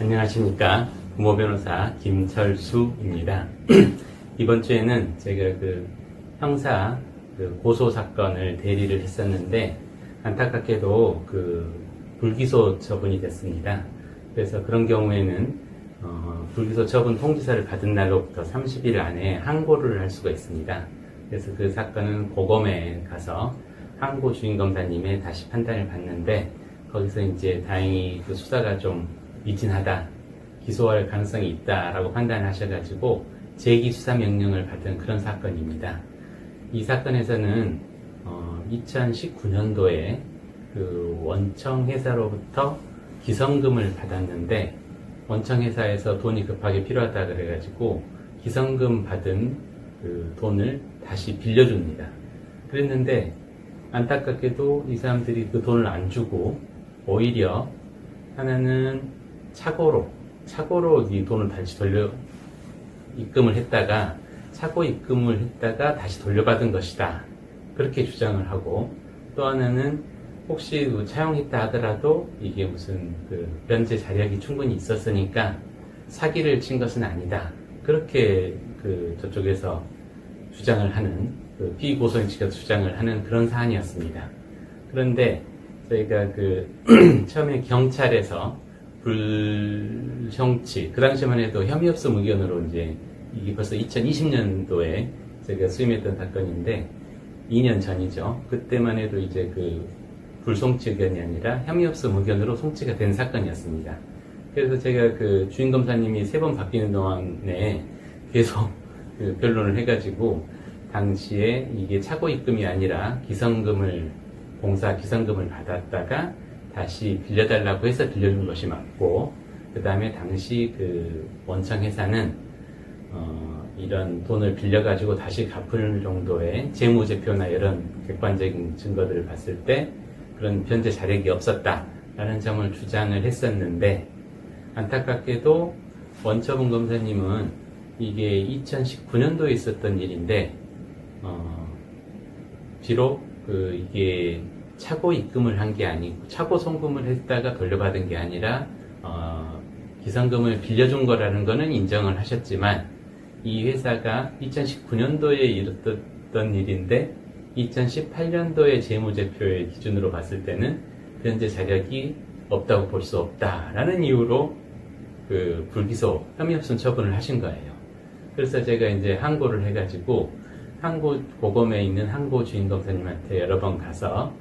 안녕하십니까. 부모 변호사 김철수입니다. 이번 주에는 제가 형사 고소 사건을 대리를 했었는데 안타깝게도 불기소 처분이 됐습니다. 그래서 그런 경우에는 불기소 처분 통지서를 받은 날로부터 30일 안에 항고를 할 수가 있습니다. 그래서 그 사건은 고검에 가서 항고 주임검사님의 다시 판단을 받는데 거기서 이제 다행히 수사가 좀 미진하다, 기소할 가능성이 있다라고 판단하셔가지고 재기 수사 명령을 받은 그런 사건입니다. 이 사건에서는 2019년도에 원청 회사로부터 기성금을 받았는데 원청 회사에서 돈이 급하게 필요하다 그래가지고 기성금 받은 돈을 다시 빌려줍니다. 그랬는데 안타깝게도 이 사람들이 그 돈을 안 주고 오히려 하나는 착오로 이 돈을 다시 입금을 했다가 착오 입금을 했다가 다시 돌려받은 것이다, 그렇게 주장을 하고, 또 하나는 혹시 차용했다 하더라도 이게 무슨 변제 자력이 충분히 있었으니까 사기를 친 것은 아니다, 그렇게 저쪽에서 주장을 하는, 피고소인 측에서 주장을 하는 그런 사안이었습니다. 그런데 저희가 처음에 경찰에서 불형치, 그 당시만 해도 혐의 없음 의견으로 이제 이게 벌써 2020년도에 제가 수임했던 사건인데 2년 전이죠. 그때만 해도 이제 불송치 의견이 아니라 혐의 없음 의견으로 송치가 된 사건이었습니다. 그래서 제가 주임검사님이 3번 바뀌는 동안에 계속 변론을 해가지고 당시에 이게 착오 입금이 아니라 봉사 기성금을 받았다가 다시 빌려달라고 해서 빌려준 것이 맞고, 그 다음에 당시 원청 회사는 이런 돈을 빌려가지고 다시 갚을 정도의 재무제표나 이런 객관적인 증거들을 봤을 때 그런 변제 자력이 없었다라는 점을 주장을 했었는데, 안타깝게도 원처분 검사님은 이게 2019년도에 있었던 일인데 비록 이게 착오 입금을 한 게 아니고 착오 송금을 했다가 돌려받은 게 아니라 기성금을 빌려준 거라는 거는 인정을 하셨지만, 이 회사가 2019년도에 일어났던 일인데 2018년도의 재무제표의 기준으로 봤을 때는 변제 자력이 없다고 볼 수 없다라는 이유로 불기소 혐의 없음 처분을 하신 거예요. 그래서 제가 이제 항고를 해가지고 고검에 있는 항고 주임검사님한테 여러 번 가서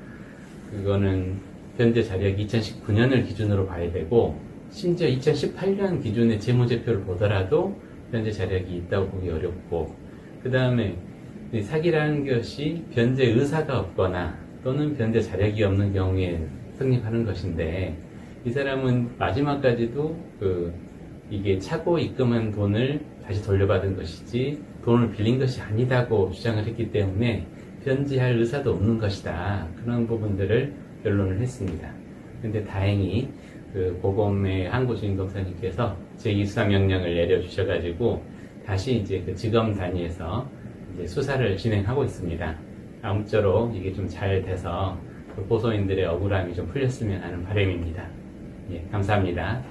그거는 변제 자력이 2019년을 기준으로 봐야 되고, 심지어 2018년 기준의 재무제표를 보더라도 변제 자력이 있다고 보기 어렵고, 그 다음에 사기라는 것이 변제 의사가 없거나 또는 변제 자력이 없는 경우에 성립하는 것인데, 이 사람은 마지막까지도 이게 착오 입금한 돈을 다시 돌려받은 것이지 돈을 빌린 것이 아니다고 주장을 했기 때문에 변제할 의사도 없는 것이다, 그런 부분들을 변론을 했습니다. 근데 다행히 고검의 항고 주임검사님께서 제2수사 명령을 내려주셔가지고 다시 이제 지검 단위에서 이제 수사를 진행하고 있습니다. 아무쪼록 이게 좀 잘 돼서 고소인들의 억울함이 좀 풀렸으면 하는 바람입니다. 예, 감사합니다.